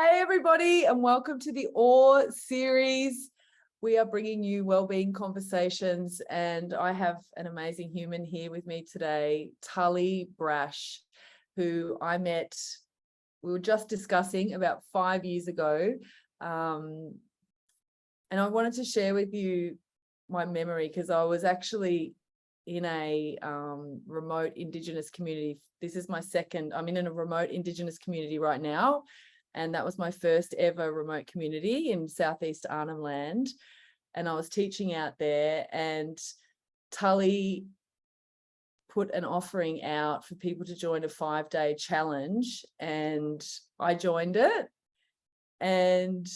Hey everybody, and welcome to the Awe series. We are bringing you wellbeing conversations, and I have an amazing human here with me today, Tali Brash, who I met, we were just discussing about 5 years ago. And I wanted to share with you my memory because I was actually in a remote Indigenous community. This is my second, I'm in a remote Indigenous community right now. And that was my first ever remote community in Southeast Arnhem Land. And I was teaching out there, and Tully put an offering out for people to join a 5-day challenge. And I joined it. And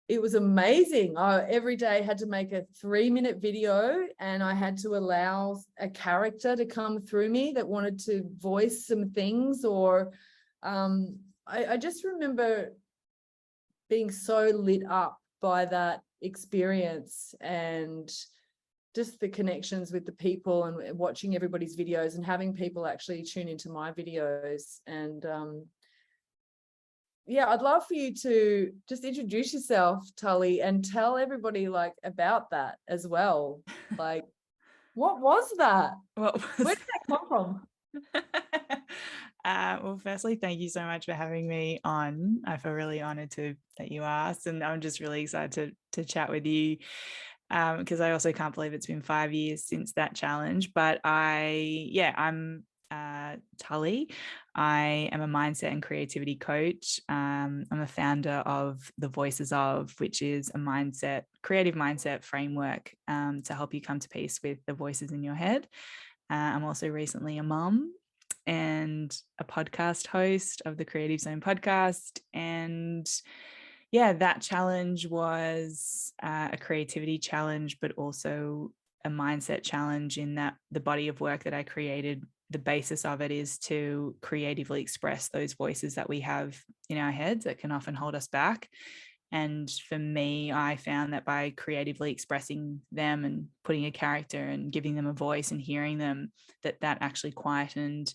it was amazing. I every day had to make a 3-minute video, and I had to allow a character to come through me that wanted to voice some things, or I just remember being so lit up by that experience, and just the connections with the people, and watching everybody's videos and having people actually tune into my videos. And yeah, I'd love for you to just introduce yourself, Tully, and tell everybody about that as well. What was that? Where did that come from? Well, firstly, thank you so much for having me on. I feel really honored that you asked, and I'm just really excited to chat with you, because I also can't believe it's been 5 years since that challenge. But I'm Tully. I am a mindset and creativity coach. I'm a founder of The Voices Of, which is a creative mindset framework to help you come to peace with the voices in your head. I'm also recently a mum and a podcast host of the Creative Zone podcast. And yeah, that challenge was a creativity challenge, but also a mindset challenge, in that the body of work that I created, the basis of it is to creatively express those voices that we have in our heads that can often hold us back. And for me, I found that by creatively expressing them and putting a character and giving them a voice and hearing them, that actually quietened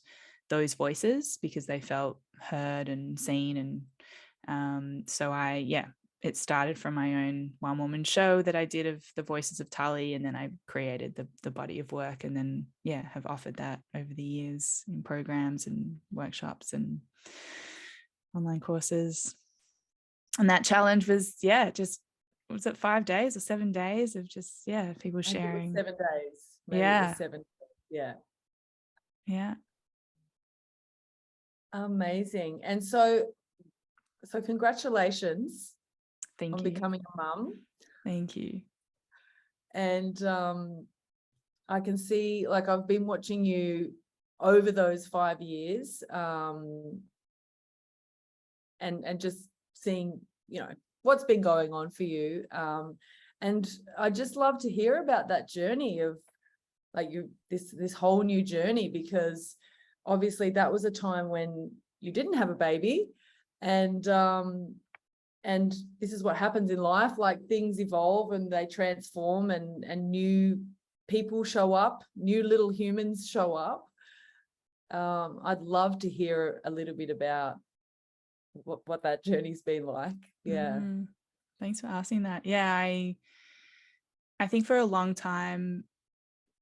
those voices because they felt heard and seen. And it started from my own one-woman show that I did of The Voices of Tali, and then I created the body of work, and then have offered that over the years in programs and workshops and online courses. And that challenge was, was it 5 days or 7 days of just, people sharing. 7 days. Maybe Yeah. It was 7 days. Yeah. Yeah. Amazing. And so congratulations on becoming a mum. Thank you. And I can see, I've been watching you over those 5 years, and just seeing, what's been going on for you. And I just love to hear about that journey of this whole new journey, because obviously that was a time when you didn't have a baby, and this is what happens in life. Things evolve and they transform, and new people show up, new little humans show up. I'd love to hear a little bit about what that journey's been like. Yeah. Thanks for asking that. Yeah, I think for a long time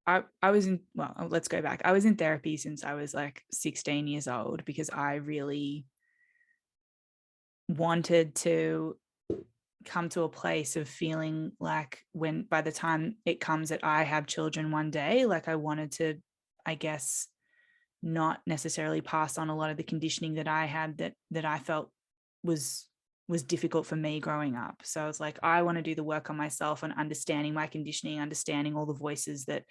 I was in, well, let's go back. I was in therapy since I was 16 years old, because I really wanted to come to a place of feeling like, by the time it comes that I have children one day, I wanted to, I guess, not necessarily pass on a lot of the conditioning that I had that I felt was difficult for me growing up. So I was I want to do the work on myself and understanding my conditioning, understanding all the voices that,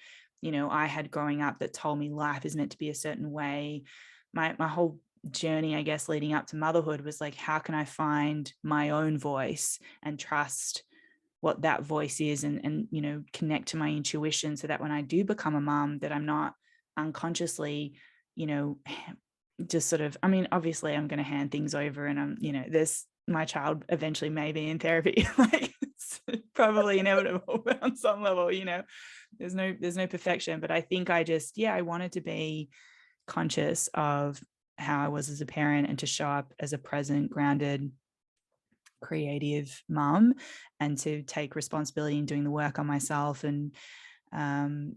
I had growing up that told me life is meant to be a certain way. My whole journey, I guess, leading up to motherhood was how can I find my own voice and trust what that voice is, and connect to my intuition, so that when I do become a mom, that I'm not unconsciously, just sort of, obviously I'm going to hand things over, and I'm, my child eventually may be in therapy. It's probably inevitable, but on some level, there's no perfection. But I think I wanted to be conscious of how I was as a parent, and to show up as a present, grounded, creative mum, and to take responsibility in doing the work on myself. And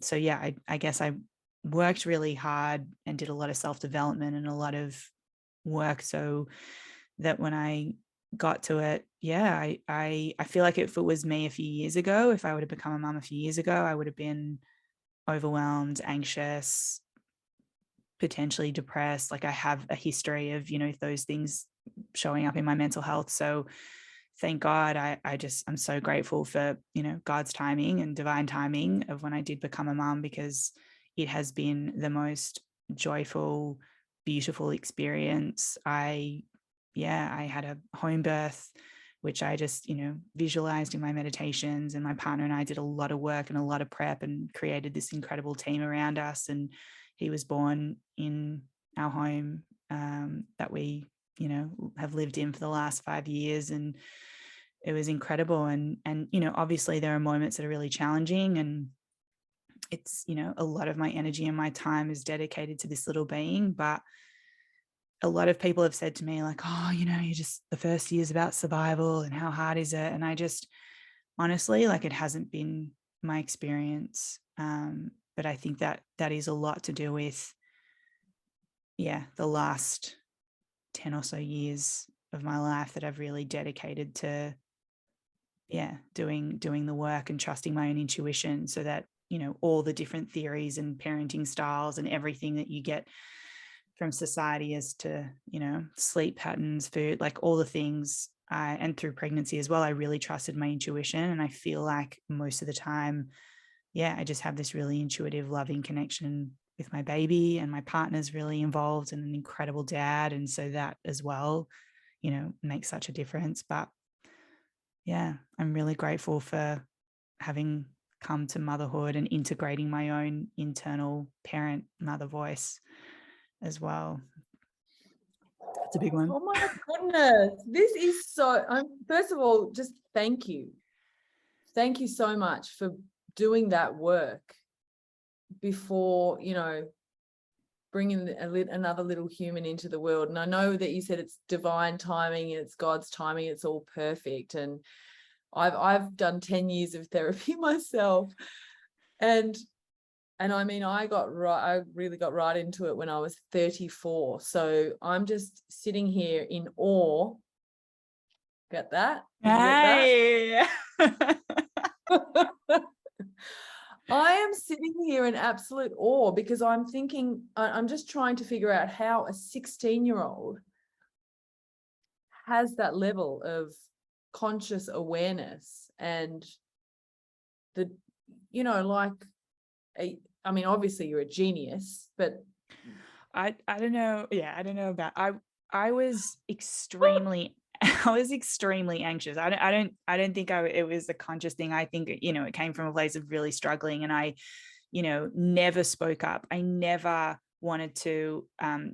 so yeah, I guess I worked really hard and did a lot of self-development and a lot of work, so that when I got to it, yeah, I feel like if it was me a few years ago, if I would have become a mum a few years ago, I would have been overwhelmed, anxious, potentially depressed. Like, I have a history of, those things showing up in my mental health. So thank God, I'm so grateful for, God's timing and divine timing of when I did become a mum, because it has been the most joyful, beautiful experience. I had a home birth, which I just, visualized in my meditations, and my partner and I did a lot of work and a lot of prep and created this incredible team around us. And he was born in our home that we, have lived in for the last 5 years. And it was incredible. And, obviously there are moments that are really challenging, and it's, a lot of my energy and my time is dedicated to this little being. But a lot of people have said to me, like, oh, you just, the first year is about survival, and how hard is it? And I just, honestly, like, it hasn't been my experience. But I think that is a lot to do with, the last 10 or so years of my life that I've really dedicated to, doing the work and trusting my own intuition, so that, all the different theories and parenting styles and everything that you get from society as to, sleep patterns, food, like all the things, and through pregnancy as well, I really trusted my intuition. And I feel like most of the time, I just have this really intuitive, loving connection with my baby, and my partner's really involved and an incredible dad. And so that as well, makes such a difference. But I'm really grateful for having come to motherhood and integrating my own internal parent mother voice as well. That's a big one. Oh my goodness. This is so, first of all, just thank you. Thank you so much for doing that work before, bringing another little human into the world. And I know that you said it's divine timing and it's God's timing. It's all perfect. And I've done 10 years of therapy myself. And I mean, I really got right into it when I was 34. So I'm just sitting here in awe. Get that? Did you get that? I am sitting here in absolute awe, because I'm thinking, I'm just trying to figure out how a 16-year-old has that level of conscious awareness and I mean, obviously you're a genius, but I don't know. Yeah, I don't know about, I was extremely I was extremely anxious. I don't think it was a conscious thing. I think, it came from a place of really struggling, and I, never spoke up. I never wanted to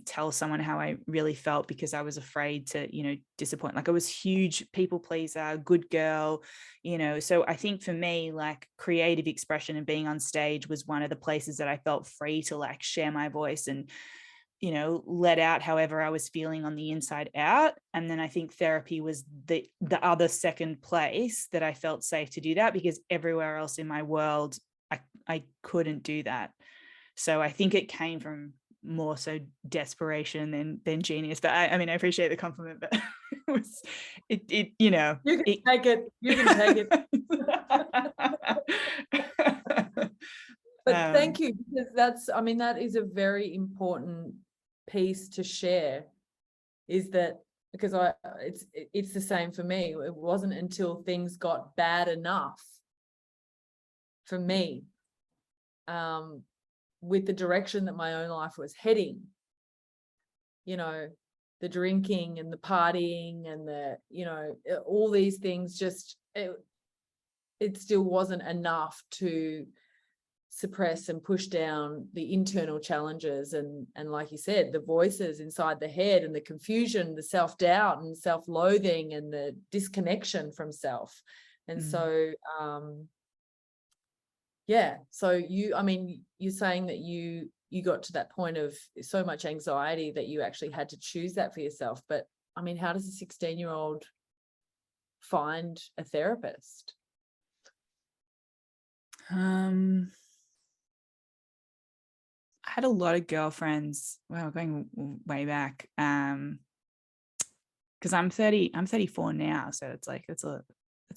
tell someone how I really felt, because I was afraid to, disappoint. Like, I was huge people pleaser, good girl, so I think for me, like, creative expression and being on stage was one of the places that I felt free to, like, share my voice and, let out however I was feeling on the inside out. And then I think therapy was the other second place that I felt safe to do that, because everywhere else in my world, I couldn't do that. So I think it came from more so desperation than genius. But I mean, I appreciate the compliment, but you can take it. You can take it. But thank you, because that is a very important piece to share, is that, because it's the same for me. It wasn't until things got bad enough for me, with the direction that my own life was heading, the drinking and the partying and the, all these things, just it still wasn't enough to suppress and push down the internal challenges, and like you said, the voices inside the head, and the confusion, the self-doubt and self-loathing, and the disconnection from self. And so so you're saying that you got to that point of so much anxiety that you actually had to choose that for yourself. But I mean, how does a 16-year-old find a therapist? I had a lot of girlfriends. Wow, going way back. Because I'm 34 now, so it's like it's a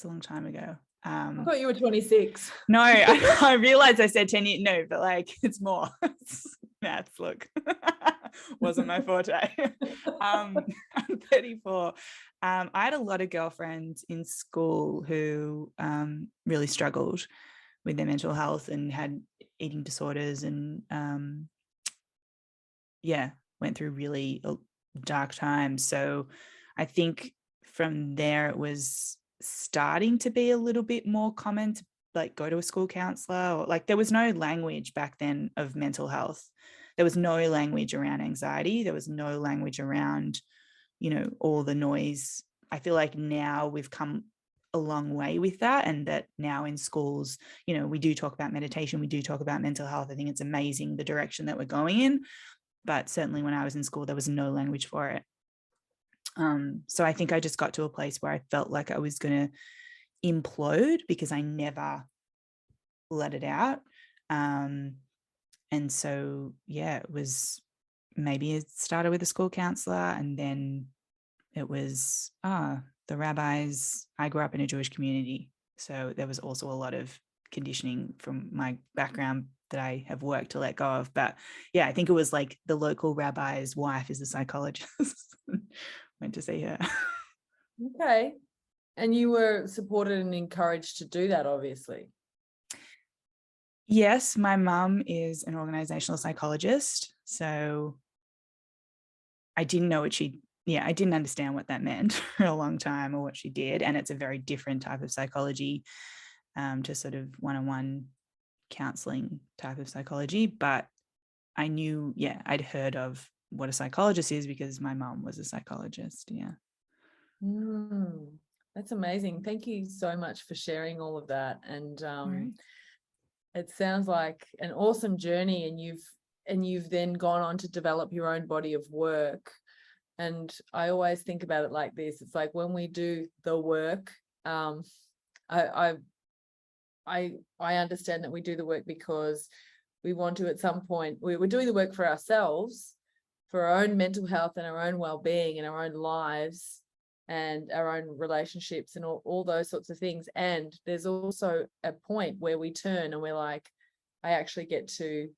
long time ago. I thought you were 26. No, I realized I said 10 years. No, but like it's more. Maths, look, wasn't my forte. I'm 34. I had a lot of girlfriends in school who really struggled with their mental health and had eating disorders and went through really dark times. So I think from there it was starting to be a little bit more common to like go to a school counselor, or like there was no language back then of mental health. There was no language around anxiety. There was no language around, all the noise. I feel like now we've come a long way with that, and that now in schools, we do talk about meditation, we do talk about mental health. I think it's amazing the direction that we're going in, but certainly when I was in school, there was no language for it. So I think I just got to a place where I felt like I was going to implode because I never let it out. And so, it was, maybe it started with a school counselor, and then it was, the rabbis. I grew up in a Jewish community, so there was also a lot of conditioning from my background that I have worked to let go of. But I think it was like the local rabbi's wife is a psychologist. Went to see her. Okay. And you were supported and encouraged to do that, obviously. Yes, my mum is an organizational psychologist. So I didn't know I didn't understand what that meant for a long time or what she did. And it's a very different type of psychology to sort of one-on-one counseling type of psychology. But I knew, I'd heard of what a psychologist is because my mom was a psychologist. Yeah. That's amazing. Thank you so much for sharing all of that. And Right. It sounds like an awesome journey, and you've then gone on to develop your own body of work. And I always think about it like this. It's like when we do the work, I understand that we do the work because we want to, at some point, we're doing the work for ourselves, for our own mental health and our own well-being and our own lives and our own relationships and all those sorts of things. And there's also a point where we turn and we're like, I actually get to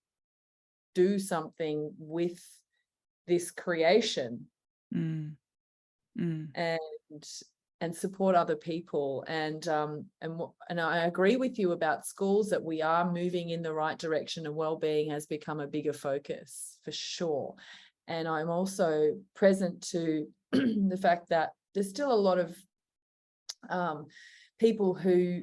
do something with this creation and support other people. And I agree with you about schools, that we are moving in the right direction, and well-being has become a bigger focus for sure. And I'm also present to the fact that there's still a lot of people who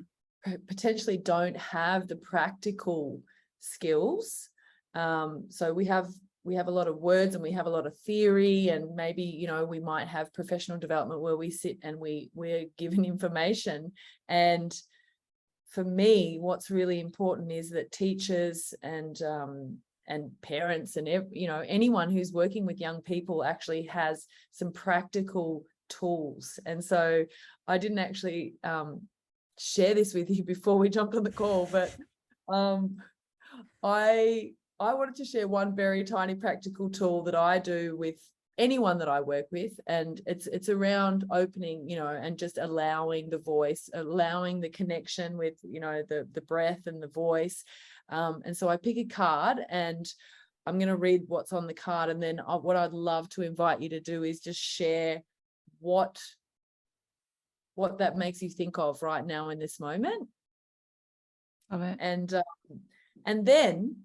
potentially don't have the practical skills. So we have a lot of words and we have a lot of theory, and maybe, we might have professional development where we sit and we're given information. And for me, what's really important is that teachers and parents and anyone who's working with young people actually has some practical tools. And so I didn't actually share this with you before we jumped on the call, but I wanted to share one very tiny practical tool that I do with anyone that I work with, and it's around opening, and just allowing the voice, allowing the connection with, the breath and the voice. And so I pick a card, and I'm going to read what's on the card, and then what I'd love to invite you to do is just share what that makes you think of right now in this moment. Love it. And then,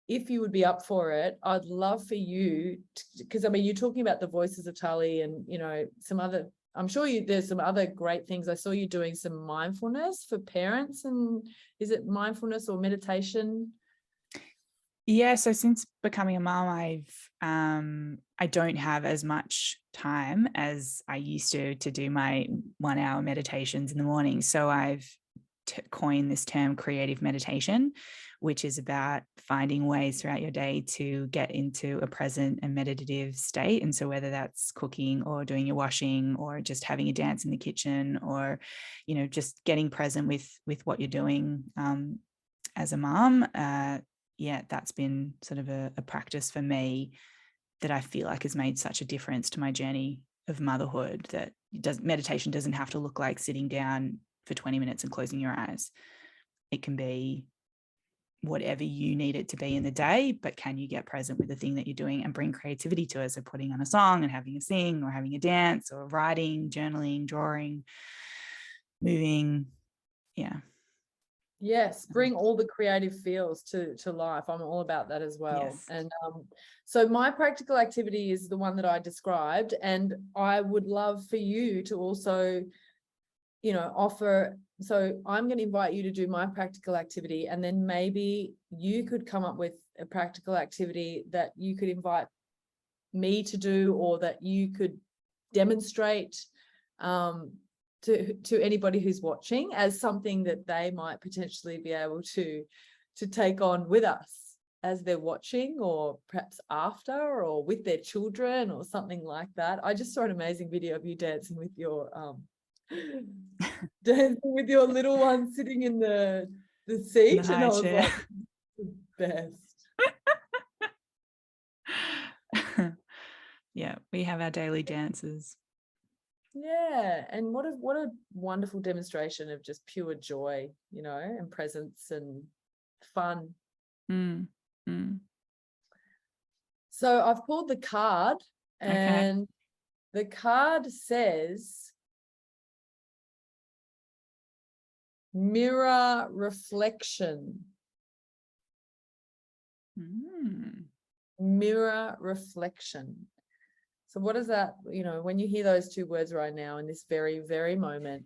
if you would be up for it, I'd love for you to, because you're talking about the voices of Tali and, some other, I'm sure there's some other great things. I saw you doing some mindfulness for parents, and is it mindfulness or meditation? Yeah, so since becoming a mom, I don't have as much time as I used to do my 1 hour meditations in the morning. So I've coined this term creative meditation, which is about finding ways throughout your day to get into a present and meditative state. And so whether that's cooking or doing your washing or just having a dance in the kitchen, or, you know, just getting present with what you're doing as a mom, that's been sort of a practice for me that I feel like has made such a difference to my journey of motherhood, that meditation doesn't have to look like sitting down for 20 minutes and closing your eyes. It can be whatever you need it to be in the day, but can you get present with the thing that you're doing and bring creativity to it? So putting on a song and having a sing, or having a dance, or writing, journaling, drawing, moving. Yeah. Yes, bring all the creative feels to life. I'm all about that as well. Yes. And so my practical activity is the one that I described, and I would love for you to also, you know, offer. So I'm going to invite you to do my practical activity, and then maybe you could come up with a practical activity that you could invite me to do, or that you could demonstrate to anybody who's watching as something that they might potentially be able to take on with us as they're watching, or perhaps after, or with their children, or something like that. I just saw an amazing video of you dancing with your little one sitting in the seat, and I was chair. like, the best. Yeah, we have our daily dances. Yeah, and what a wonderful demonstration of just pure joy, you know, and presence and fun. So I've pulled the card, and the card says mirror reflection. Mirror reflection. So what is that, you know, when you hear those two words right now in this very, very moment?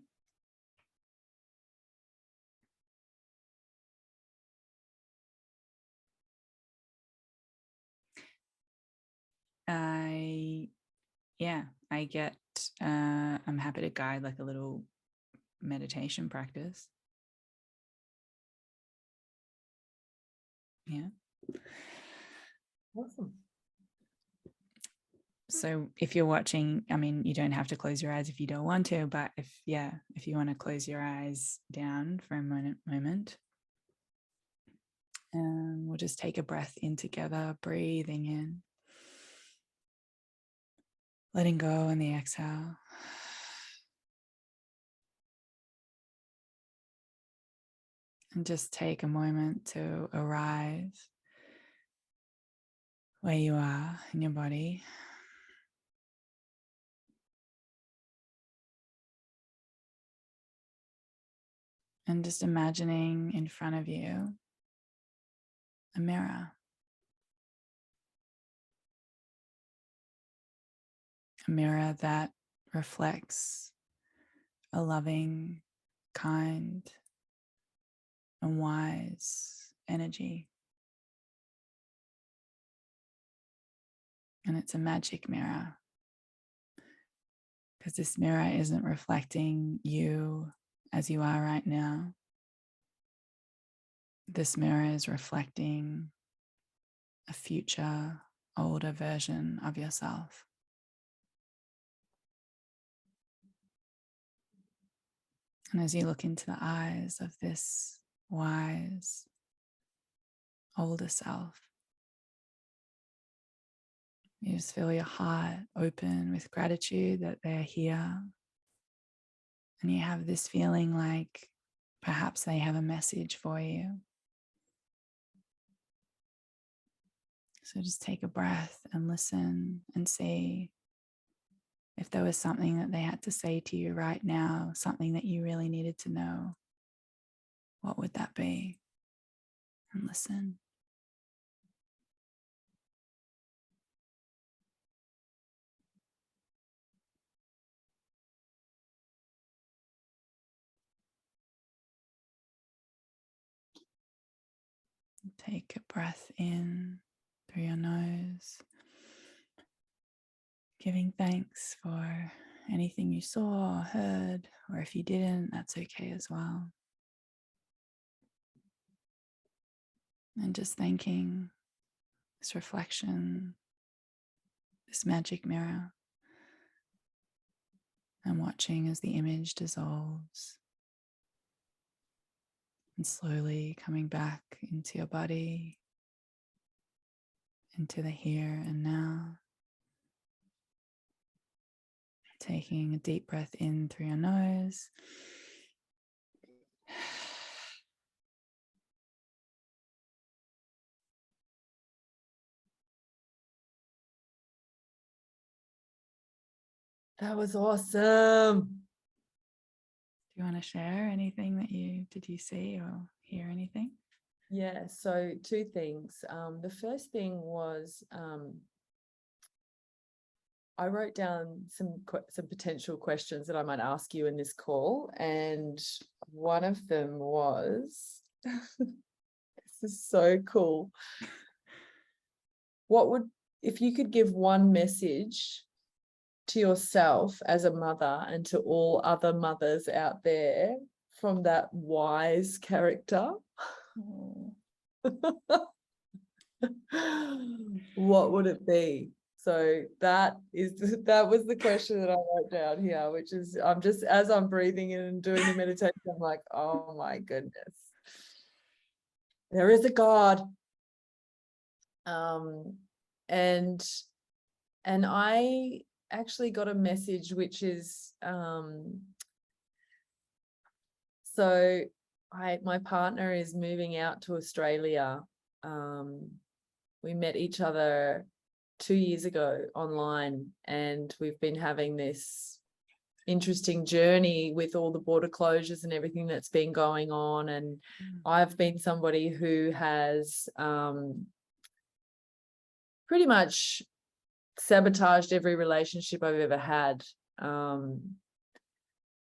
I get, I'm happy to guide like a little meditation practice. Yeah. Awesome. So if you're watching, I mean, you don't have to close your eyes if you don't want to, but if you want to close your eyes down for a moment, we'll just take a breath in together, breathing in, letting go on the exhale. And just take a moment to arrive where you are in your body. And just imagining in front of you a mirror. A mirror that reflects a loving, kind, and wise energy. And it's a magic mirror, because this mirror isn't reflecting you as you are right now. This mirror is reflecting a future, older version of yourself. And as you look into the eyes of this wise, older self, you just feel your heart open with gratitude that they're here. And you have this feeling like perhaps they have a message for you. So just take a breath and listen and see if there was something that they had to say to you right now, something that you really needed to know. What would that be? And listen. Take a breath in through your nose, giving thanks for anything you saw or heard, or if you didn't, that's okay as well. And just thanking this reflection, this magic mirror, and watching as the image dissolves and slowly coming back into your body, into the here and now. Taking a deep breath in through your nose. That was awesome. Do you want to share anything that did you see or hear anything? Yeah, so two things. The first thing was I wrote down some potential questions that I might ask you in this call, and one of them was, this is so cool. If you could give one message to yourself as a mother and to all other mothers out there from that wise character, what would it be? So that was the question that I wrote down here, which is, I'm just, as I'm breathing in and doing the meditation, I'm like, oh my goodness, there is a God. And I actually got a message, which is, so my partner is moving out to Australia. We met each other 2 years ago online, and we've been having this interesting journey with all the border closures and everything that's been going on. And I've been somebody who has pretty much sabotaged every relationship I've ever had.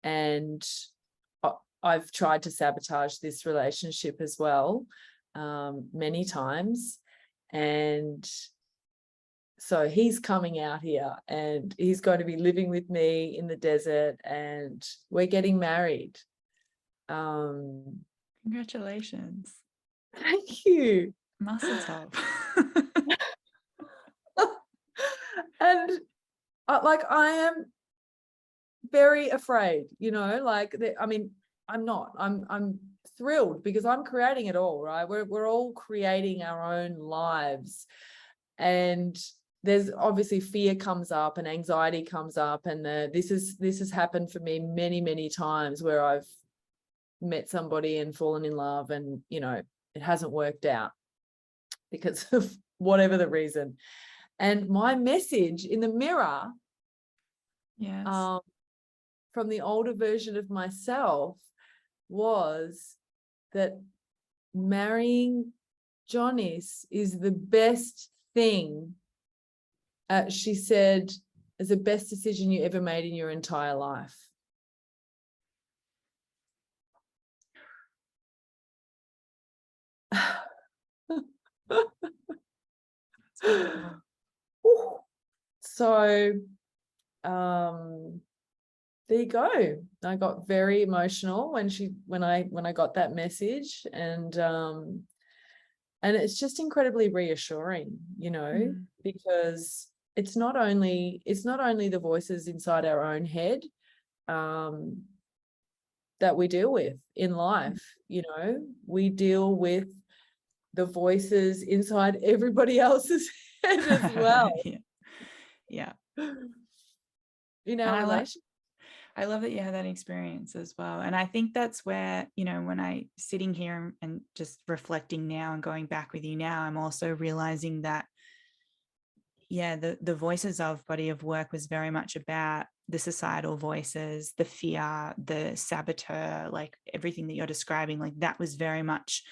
And I've tried to sabotage this relationship as well, many times. And so he's coming out here and he's going to be living with me in the desert, and we're getting married. Congratulations. Thank you. Mazel tov. And I am very afraid, I'm thrilled because I'm creating it all, right? We're all creating our own lives. And there's obviously fear comes up and anxiety comes up, and this has happened for me many, many times where I've met somebody and fallen in love, and it hasn't worked out because of whatever the reason. And my message in the mirror, yes, from the older version of myself, was that marrying Jonis is the best thing. She said, is the best decision you ever made in your entire life. So there you go. I got very emotional when I got that message, and it's just incredibly reassuring, because it's not only the voices inside our own head that we deal with in life. We deal with the voices inside everybody else's head as well. Yeah. In our relationship. I love that you had that experience as well. And I think that's where, when I sitting here and just reflecting now and going back with you now, I'm also realizing that, the voices of Body of Work was very much about the societal voices, the fear, the saboteur, like everything that you're describing, like that was very much,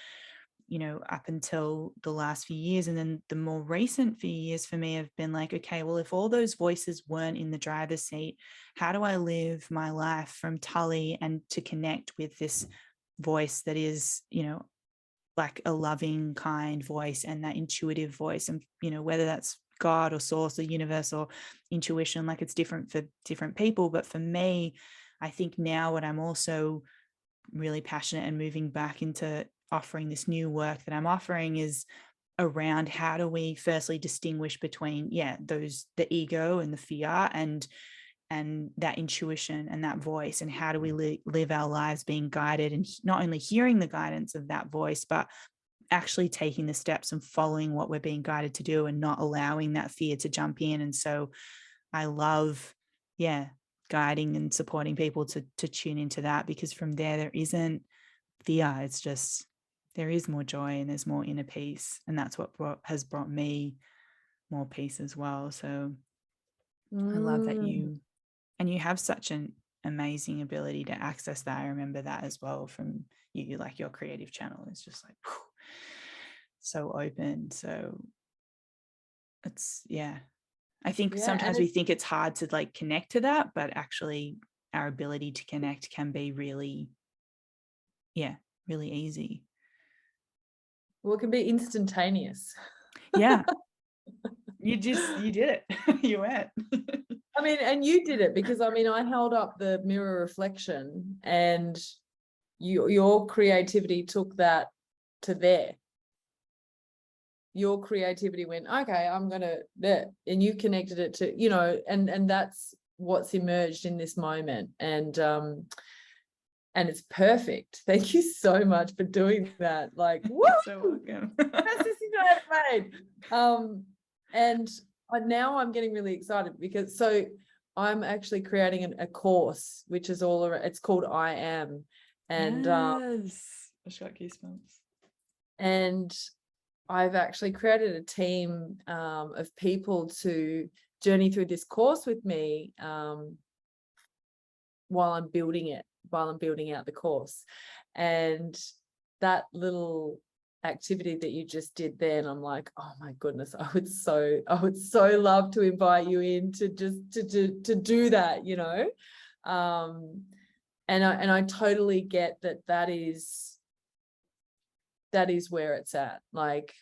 up until the last few years. And then the more recent few years for me have been like, okay, well, if all those voices weren't in the driver's seat, how do I live my life from Tali and to connect with this voice that is, like a loving, kind voice, and that intuitive voice, and, whether that's God or source or universe or intuition, like it's different for different people. But for me, I think now what I'm also really passionate and moving back into offering, this new work that I'm offering, is around how do we firstly distinguish between the ego and the fear and that intuition and that voice, and how do we live our lives being guided, and not only hearing the guidance of that voice, but actually taking the steps and following what we're being guided to do, and not allowing that fear to jump in. And so I love guiding and supporting people to tune into that, because from there isn't fear. It's just, there is more joy and there's more inner peace, and that's what has brought me more peace as well. So I love that you have such an amazing ability to access that. I remember that as well from you, like your creative channel is just like so open. So it's, I think sometimes we think it's hard to like connect to that, but actually our ability to connect can be really easy. Well, it can be instantaneous. Yeah. You did it. You went. I mean, and you did it, because I mean, I held up the mirror reflection, and your creativity took that to there. Your creativity went, okay, I'm gonna there, and you connected it to, you know, and that's what's emerged in this moment. And it's perfect. Thank you so much for doing that. Like, woo! So welcome. Best decision I ever made. And now I'm getting really excited, because so I'm actually creating a course, which is all around, it's called I Am. And yes. I just got goosebumps. And I've actually created a team of people to journey through this course with me while I'm building out the course. And that little activity that you just did then, I'm like, oh my goodness, I would so love to invite you in to just to do that, you know. And I totally get that is where it's at. Like,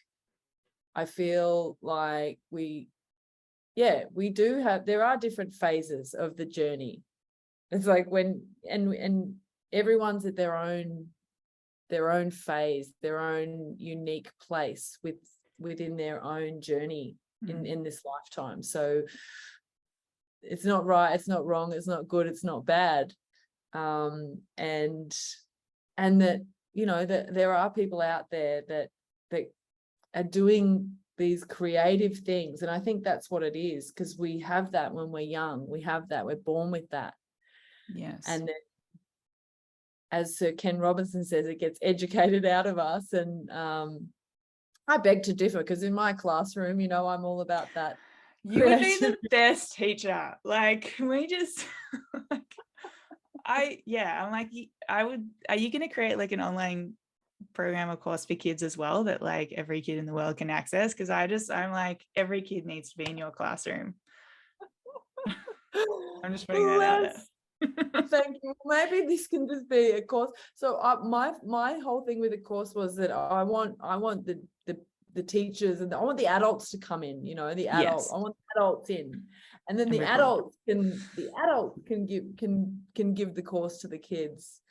I feel like there are different phases of the journey. It's like when and everyone's at their own phase, their own unique place within their own journey in this lifetime. So it's not right, it's not wrong, it's not good, it's not bad. And that, you know, that there are people out there that are doing these creative things. And I think that's what it is, because we have that when we're young. We have that, we're born with that. Yes. And then, as Sir Ken Robinson says, it gets educated out of us. And I beg to differ, because in my classroom, you know, I'm all about that. You would be the best teacher. Like, we just I'm like, are you going to create like an online program or course for kids as well, that like every kid in the world can access? Because I'm like, every kid needs to be in your classroom. I'm just putting that out there. Thank you. Maybe this can just be a course. So my whole thing with the course was that I want the teachers, and I want the adults to come in, you know, the adults. Yes. I want the adults in, and then the adults can give the course to the kids.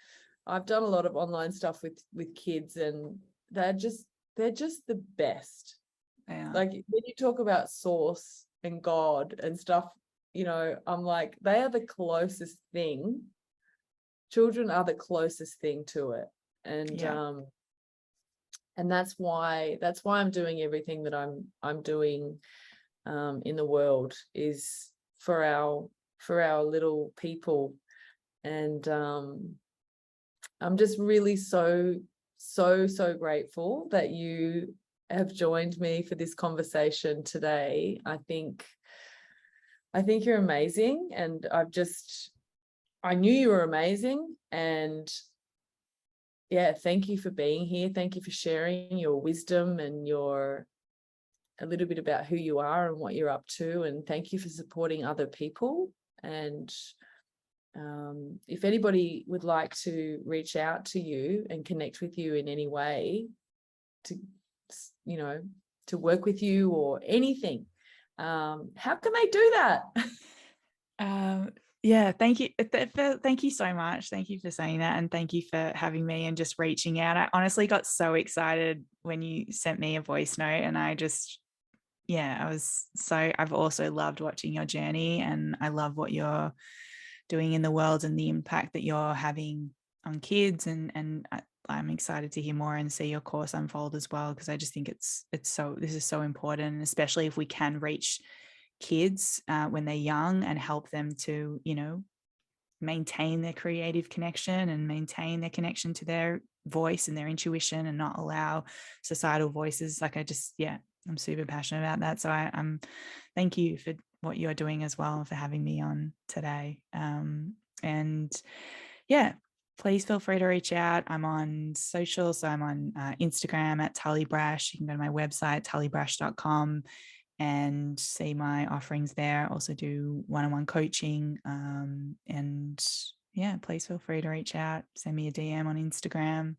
I've done a lot of online stuff with kids, and they're just the best. Yeah. Like, when you talk about source and God and stuff, you know, I'm like, they are the closest thing. Children are the closest thing to it. And that's why I'm doing everything that I'm doing in the world, is for our little people. And I'm just really so grateful that you have joined me for this conversation today. I think you're amazing, and I knew you were amazing. And thank you for being here. Thank you for sharing your wisdom and a little bit about who you are and what you're up to. And thank you for supporting other people. And if anybody would like to reach out to you and connect with you in any way, to work with you or anything, how can they do that? Yeah, thank you. Thank you so much. Thank you for saying that. And thank you for having me and just reaching out. I honestly got so excited when you sent me a voice note, and I've also loved watching your journey, and I love what you're doing in the world and the impact that you're having on kids. I'm excited to hear more and see your course unfold as well, because I just think this is so important, and especially if we can reach kids when they're young and help them to, maintain their creative connection and maintain their connection to their voice and their intuition, and not allow societal voices. I'm super passionate about that. So I'm thank you for what you're doing as well, for having me on today. And yeah, please feel free to reach out. I'm on social. So I'm on Instagram at Tali Brash. You can go to my website, talibrash.com, and see my offerings there. I also do one-on-one coaching. And yeah, please feel free to reach out, send me a DM on Instagram,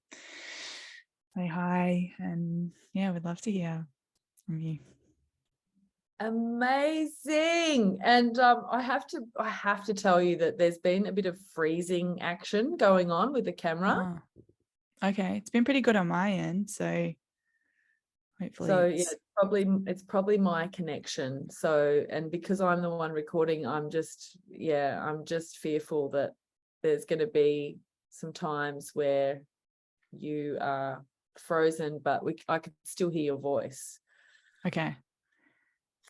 say hi. And yeah, we'd love to hear from you. Amazing. And I have to tell you that there's been a bit of freezing action going on with the camera. Okay, it's been pretty good on my end, so hopefully it's probably my connection. So, and because I'm the one recording, I'm just fearful that there's going to be some times where you are frozen, but I can still hear your voice. Okay.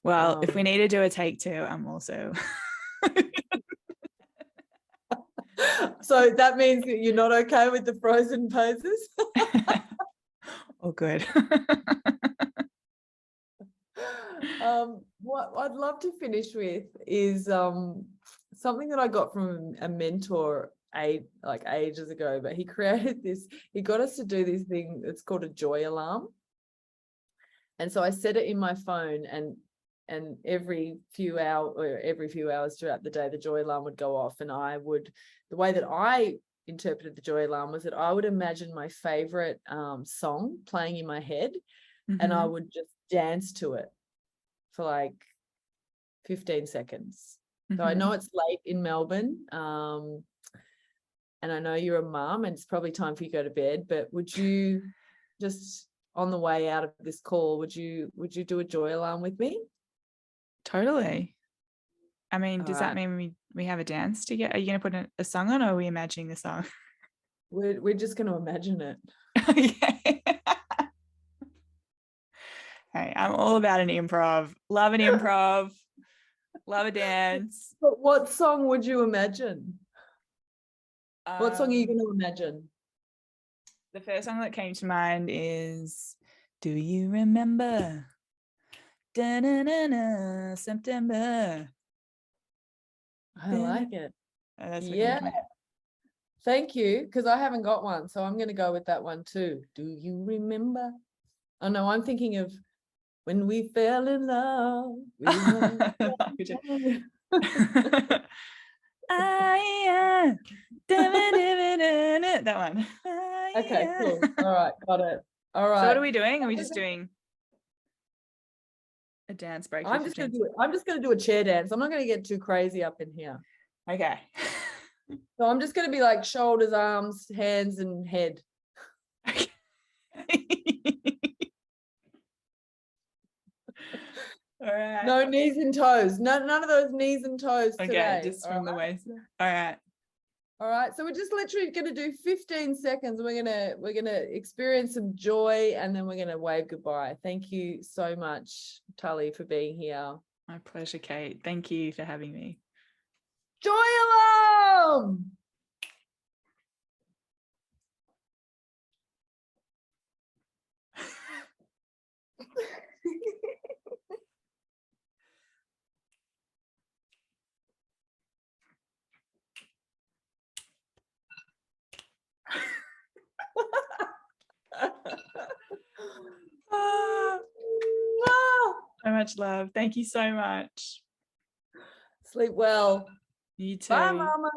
Well, if we need to do a take 2, I'm also. So that means that you're not okay with the frozen poses? Oh, good. What I'd love to finish with is something that I got from a mentor ages ago, but he got us to do this thing that's called a joy alarm. And so I set it in my phone, and every few hours throughout the day, the joy alarm would go off. And the way that I interpreted the joy alarm was that I would imagine my favorite song playing in my head, and I would just dance to it for like 15 seconds. So I know it's late in Melbourne, and I know you're a mum and it's probably time for you to go to bed, but would you just, on the way out of this call, would you do a joy alarm with me? Totally. I mean, does that mean we have a dance together? Are you going to put a song on, or are we imagining the song? We're just going to imagine it. Okay. Hey, I'm all about an improv. Love an improv. Love a dance. But what song would you imagine? What song are you going to imagine? The first song that came to mind is "Do You Remember?" Da-na-na-na, September. I like it. That's yeah. Thank you, because I haven't got one, so I'm going to go with that one too. Do you remember? Oh no, I'm thinking of when we fell in love. That one. Okay, cool. All right, got it. All right. So what are we doing? Are we just doing a dance break? I'm just going to do a chair dance. I'm not going to get too crazy up in here. Okay. So I'm just going to be like shoulders, arms, hands, and head. Okay. All right. No knees and toes. None of those knees and toes today. Okay, just from the waist. All right. All right. So we're just literally going to do 15 seconds. We're gonna experience some joy, and then we're gonna wave goodbye. Thank you so much, Tali, for being here. My pleasure, Kate. Thank you for having me. Joy alarm. So much love. Thank you so much. Sleep well. You too. Bye, Mama.